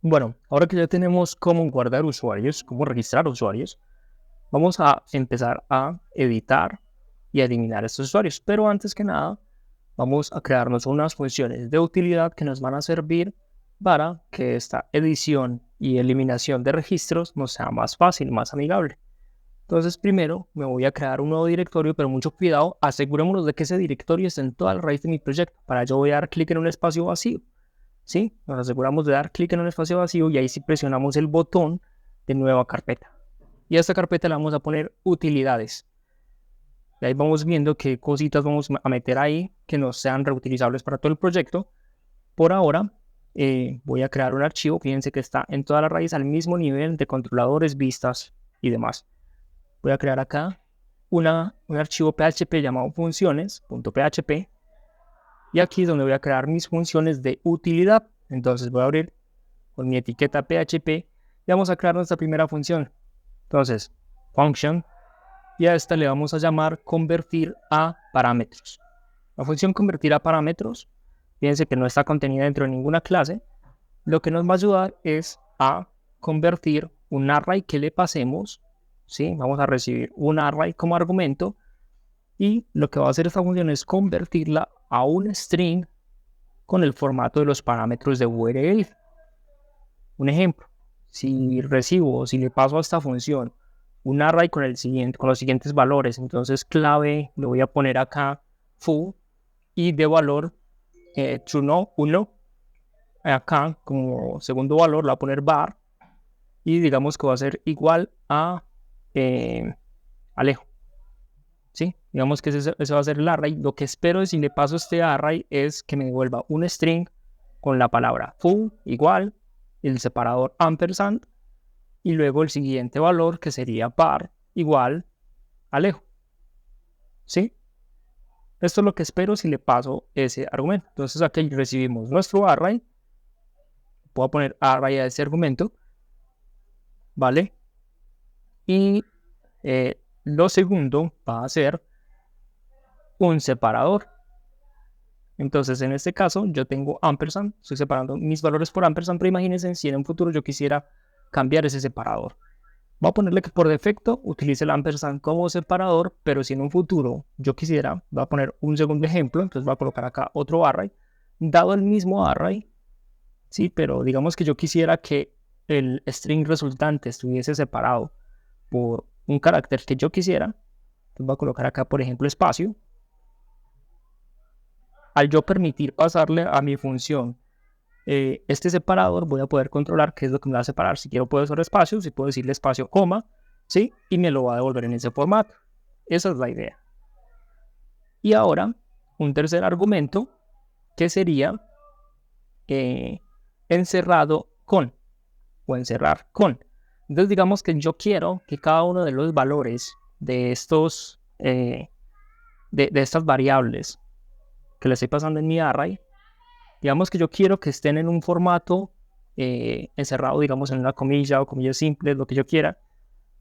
Bueno, ahora que ya tenemos cómo guardar usuarios, cómo registrar usuarios, vamos a empezar a editar y a eliminar estos usuarios. Pero antes que nada, vamos a crearnos unas funciones de utilidad que nos van a servir para que esta edición y eliminación de registros nos sea más fácil, más amigable. Entonces, primero me voy a crear un nuevo directorio, pero mucho cuidado, asegurémonos de que ese directorio esté en toda la raíz de mi proyecto. Para ello voy a dar clic en un espacio vacío. ¿Sí? Nos aseguramos de dar clic en un espacio vacío y ahí sí presionamos el botón de nueva carpeta. Y a esta carpeta le vamos a poner utilidades. Y ahí vamos viendo qué cositas vamos a meter ahí que no sean reutilizables para todo el proyecto. Por ahora, voy a crear un archivo, fíjense que está en toda la raíz al mismo nivel de controladores, vistas y demás. Voy a crear acá un archivo PHP llamado funciones.php y aquí es donde voy a crear mis funciones de utilidad. Entonces voy a abrir con mi etiqueta PHP y vamos a crear nuestra primera función. Entonces, function, y a esta le vamos a llamar convertir a parámetros. La función convertir a parámetros, fíjense que no está contenida dentro de ninguna clase, lo que nos va a ayudar es a convertir un array que le pasemos, ¿sí? Vamos a recibir un array como argumento y lo que va a hacer esta función es convertirla a un string con el formato de los parámetros de URL. Un ejemplo, si recibo o si le paso a esta función un array con los siguientes valores, entonces clave le voy a poner acá foo y de valor true no 1, acá como segundo valor le voy a poner bar y digamos que va a ser igual a Alejo, ¿sí? Digamos que ese va a ser el array. Lo que espero si le paso este array es que me devuelva un string con la palabra foo igual, el separador ampersand y luego el siguiente valor que sería par igual Alejo, ¿sí? Esto es lo que espero si le paso ese argumento. Entonces aquí recibimos nuestro array, puedo poner array a ese argumento, ¿vale? Y lo segundo va a ser un separador. Entonces en este caso yo tengo ampersand, estoy separando mis valores por ampersand, pero imagínense si en un futuro yo quisiera cambiar ese separador. Voy a ponerle que por defecto utilice el ampersand como separador, pero si en un futuro yo quisiera, voy a poner un segundo ejemplo, entonces voy a colocar acá otro array, dado el mismo array, sí, pero digamos que yo quisiera que el string resultante estuviese separado por un carácter que yo quisiera, entonces voy a colocar acá, por ejemplo, espacio. Al yo permitir pasarle a mi función este separador, voy a poder controlar qué es lo que me va a separar. Si quiero puedo usar espacio, si puedo decirle espacio, coma, ¿sí? Y me lo va a devolver en ese formato. Esa es la idea. Y ahora, un tercer argumento que sería encerrado con o encerrar con. Entonces, digamos que yo quiero que cada uno de los valores de de estas variables que le estoy pasando en mi array, digamos que yo quiero que estén en un formato encerrado, digamos, en una comilla o comillas simples, lo que yo quiera.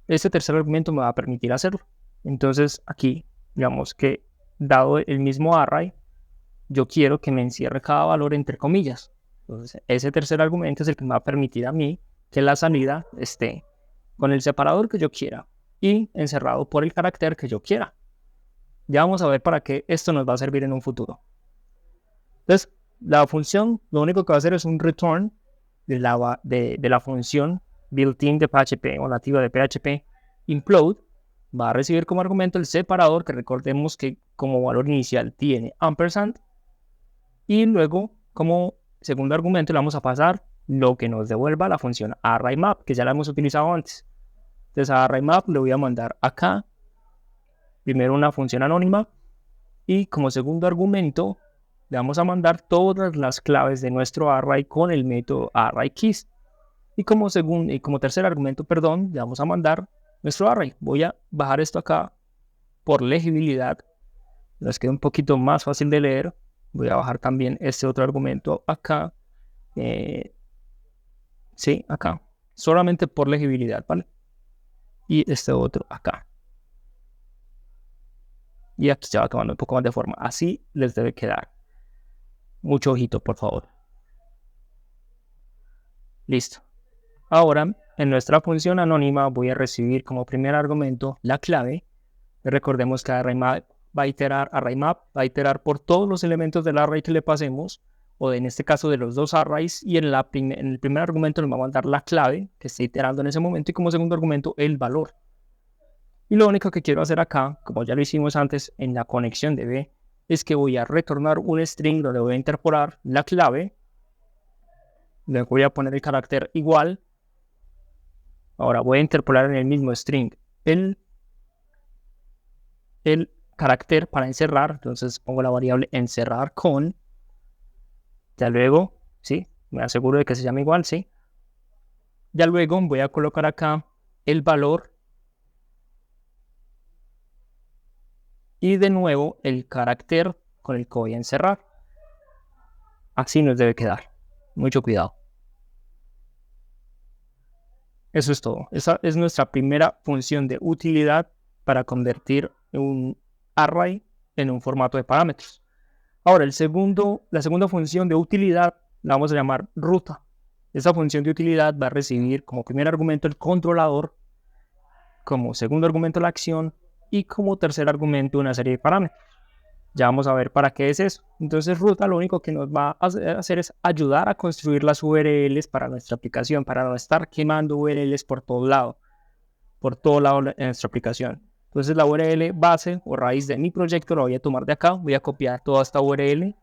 Este tercer argumento me va a permitir hacerlo. Entonces, aquí, digamos que dado el mismo array, yo quiero que me encierre cada valor entre comillas. Entonces, ese tercer argumento es el que me va a permitir a mí que la salida esté con el separador que yo quiera y encerrado por el carácter que yo quiera. Ya vamos a ver para qué esto nos va a servir en un futuro. Entonces, la función lo único que va a hacer es un return de la función built-in de PHP o nativa de PHP implode. Va a recibir como argumento el separador, que recordemos que como valor inicial tiene ampersand, y luego como segundo argumento le vamos a pasar lo que nos devuelva la función arraymap, que ya la hemos utilizado antes. Entonces a arraymap le voy a mandar acá primero una función anónima y como segundo argumento le vamos a mandar todas las claves de nuestro array con el método arrayKeys. Y como tercer argumento, perdón, le vamos a mandar nuestro array. Voy a bajar esto acá por legibilidad. Les queda un poquito más fácil de leer. Voy a bajar también este otro argumento acá. Sí, acá. Solamente por legibilidad, ¿vale? Y este otro acá. Y aquí se va tomando un poco más de forma. Así les debe quedar. Mucho ojito, por favor. Listo. Ahora, en nuestra función anónima voy a recibir como primer argumento la clave. Recordemos que ArrayMap va a iterar por todos los elementos del array que le pasemos, o en este caso de los dos arrays, y en el primer argumento nos va a mandar la clave que está iterando en ese momento, y como segundo argumento el valor. Y lo único que quiero hacer acá, como ya lo hicimos antes en la conexión de B, es que voy a retornar un string donde voy a interpolar la clave, luego voy a poner el carácter igual. Ahora voy a interpolar en el mismo string el carácter para encerrar, entonces pongo la variable encerrar con, ya luego, ¿sí? Me aseguro de que se llame igual, ¿sí? Ya luego voy a colocar acá el valor y de nuevo el carácter con el que voy a encerrar. Así nos debe quedar. Mucho cuidado. Eso es todo. Esa es nuestra primera función de utilidad para convertir un array en un formato de parámetros. Ahora, la segunda función de utilidad la vamos a llamar ruta. Esa función de utilidad va a recibir como primer argumento el controlador, como segundo argumento la acción y como tercer argumento una serie de parámetros. Ya vamos a ver para qué es eso. Entonces, ruta lo único que nos va a hacer es ayudar a construir las URLs para nuestra aplicación, para no estar quemando URLs por todo lado en nuestra aplicación. Entonces la URL base o raíz de mi proyecto la voy a tomar de acá, voy a copiar toda esta URL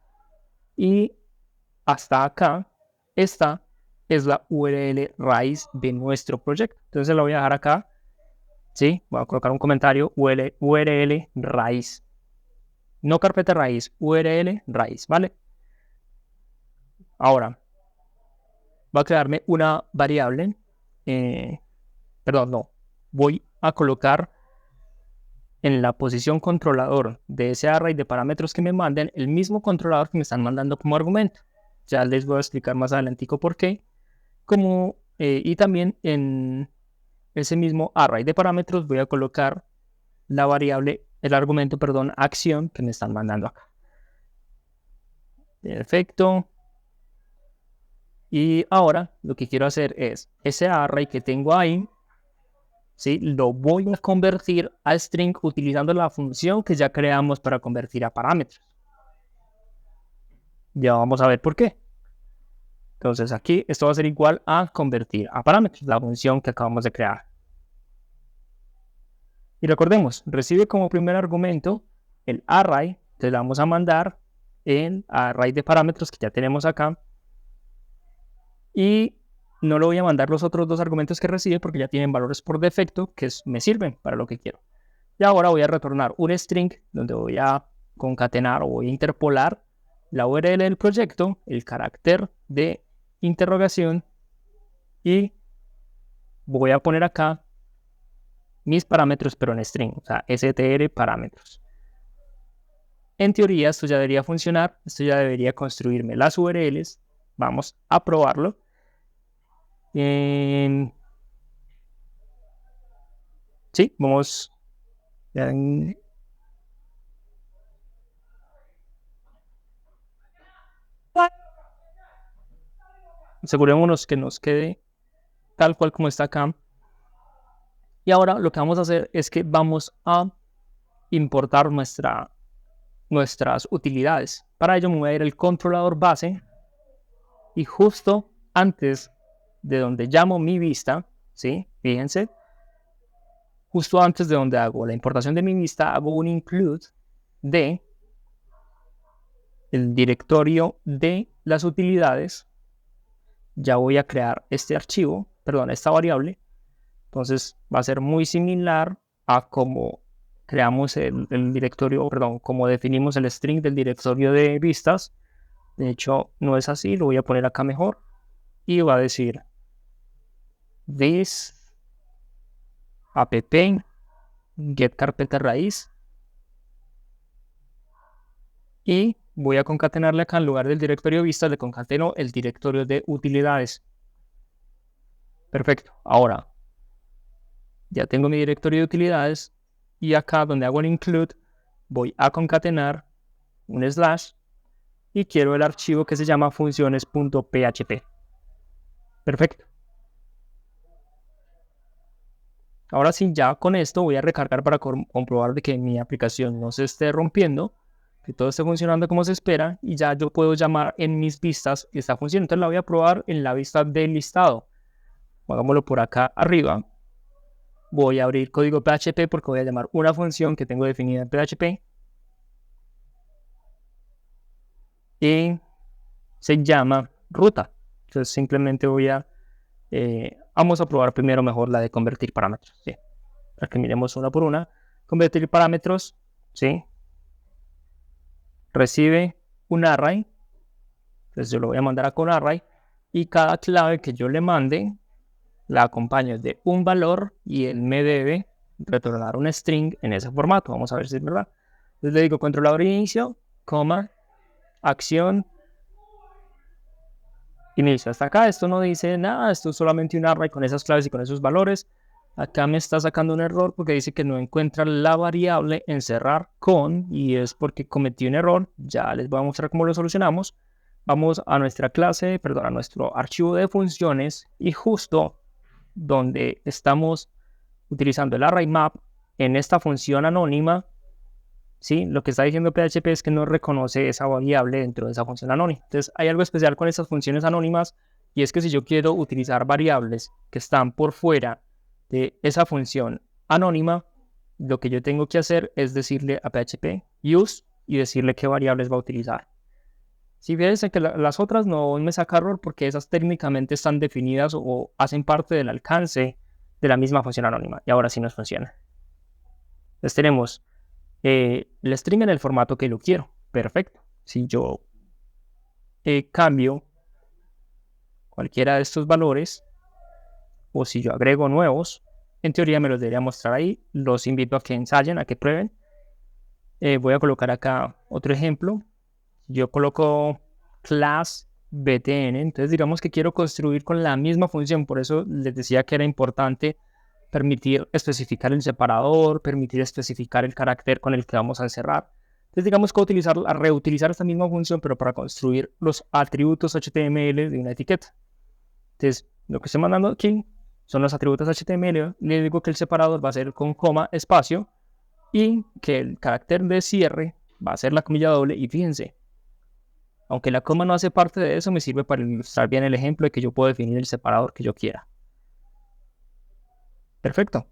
y hasta acá, esta es la URL raíz de nuestro proyecto. Entonces la voy a dejar acá, ¿sí? Voy a colocar un comentario, URL raíz. No carpeta raíz, URL raíz, ¿vale? Ahora, va a crearme una variable, perdón, no, voy a colocar en la posición controlador de ese array de parámetros que me manden el mismo controlador que me están mandando como argumento. Ya les voy a explicar más adelantico por qué. Y también en ese mismo array de parámetros voy a colocar la variable, el argumento, perdón, acción que me están mandando acá. Perfecto. Y ahora lo que quiero hacer es ese array que tengo ahí, ¿sí? Lo voy a convertir a string utilizando la función que ya creamos para convertir a parámetros. Ya vamos a ver por qué. Entonces aquí esto va a ser igual a convertir a parámetros, la función que acabamos de crear. Y recordemos, recibe como primer argumento el array, entonces le vamos a mandar el array de parámetros que ya tenemos acá. Y no le voy a mandar los otros dos argumentos que recibe porque ya tienen valores por defecto que me sirven para lo que quiero. Y ahora voy a retornar un string donde voy a concatenar o voy a interpolar la URL del proyecto, el carácter de interrogación y voy a poner acá mis parámetros pero en string, o sea, str parámetros. En teoría esto ya debería funcionar, esto ya debería construirme las URLs. Vamos a probarlo. Sí, vamos. Asegurémonos que nos quede tal cual como está acá. Y ahora lo que vamos a hacer es que vamos a importar nuestras utilidades. Para ello me voy a ir al controlador base y justo antes de donde llamo mi vista, ¿sí? Fíjense, justo antes de donde hago la importación de mi vista, hago un include de el directorio de las utilidades. Ya voy a crear este archivo, perdón, esta variable. Entonces va a ser muy similar a como creamos el directorio, perdón, como definimos el string del directorio de vistas. De hecho, no es así, lo voy a poner acá mejor. Y va a decir this app get carpeta raíz. Y voy a concatenarle acá en lugar del directorio de vistas, le concateno el directorio de utilidades. Perfecto. Ahora, ya tengo mi directorio de utilidades y acá donde hago el include voy a concatenar un slash y quiero el archivo que se llama funciones.php. Perfecto. Ahora sí, ya con esto voy a recargar para comprobar de que mi aplicación no se esté rompiendo, que todo esté funcionando como se espera y ya yo puedo llamar en mis vistas esta función. Entonces la voy a probar en la vista del listado. Hagámoslo por acá arriba. Voy a abrir código PHP porque voy a llamar una función que tengo definida en PHP. Y se llama ruta. Entonces simplemente vamos a probar primero mejor la de convertir parámetros. ¿Sí? Para que miremos una por una. Convertir parámetros, ¿sí? Recibe un array. Entonces yo lo voy a mandar a con array. Y cada clave que yo le mande la acompaño de un valor y él me debe retornar un string en ese formato. Vamos a ver si es verdad. Entonces le digo controlador inicio, coma, acción, inicio. Hasta acá esto no dice nada, esto es solamente un array con esas claves y con esos valores. Acá me está sacando un error porque dice que no encuentra la variable encerrar con y es porque cometí un error. Ya les voy a mostrar cómo lo solucionamos. Vamos a nuestra clase, perdón, a nuestro archivo de funciones y justo donde estamos utilizando el array map en esta función anónima, ¿sí? Lo que está diciendo PHP es que no reconoce esa variable dentro de esa función anónima. Entonces hay algo especial con estas funciones anónimas y es que si yo quiero utilizar variables que están por fuera de esa función anónima, lo que yo tengo que hacer es decirle a PHP use y decirle qué variables va a utilizar. Si fíjense que las otras no me saca error porque esas técnicamente están definidas o hacen parte del alcance de la misma función anónima. Y ahora sí nos funciona. Entonces tenemos el string en el formato que lo quiero. Perfecto. Si yo cambio cualquiera de estos valores o si yo agrego nuevos, en teoría me los debería mostrar ahí. Los invito a que ensayen, a que prueben. Voy a colocar acá otro ejemplo. Yo coloco class btn, entonces digamos que quiero construir con la misma función, por eso les decía que era importante permitir especificar el separador, permitir especificar el carácter con el que vamos a encerrar. Entonces digamos que reutilizar esta misma función, pero para construir los atributos HTML de una etiqueta. Entonces lo que estoy mandando aquí son los atributos HTML, le digo que el separador va a ser con coma, espacio, y que el carácter de cierre va a ser la comilla doble, y fíjense, aunque la coma no hace parte de eso, me sirve para ilustrar bien el ejemplo de que yo puedo definir el separador que yo quiera. Perfecto.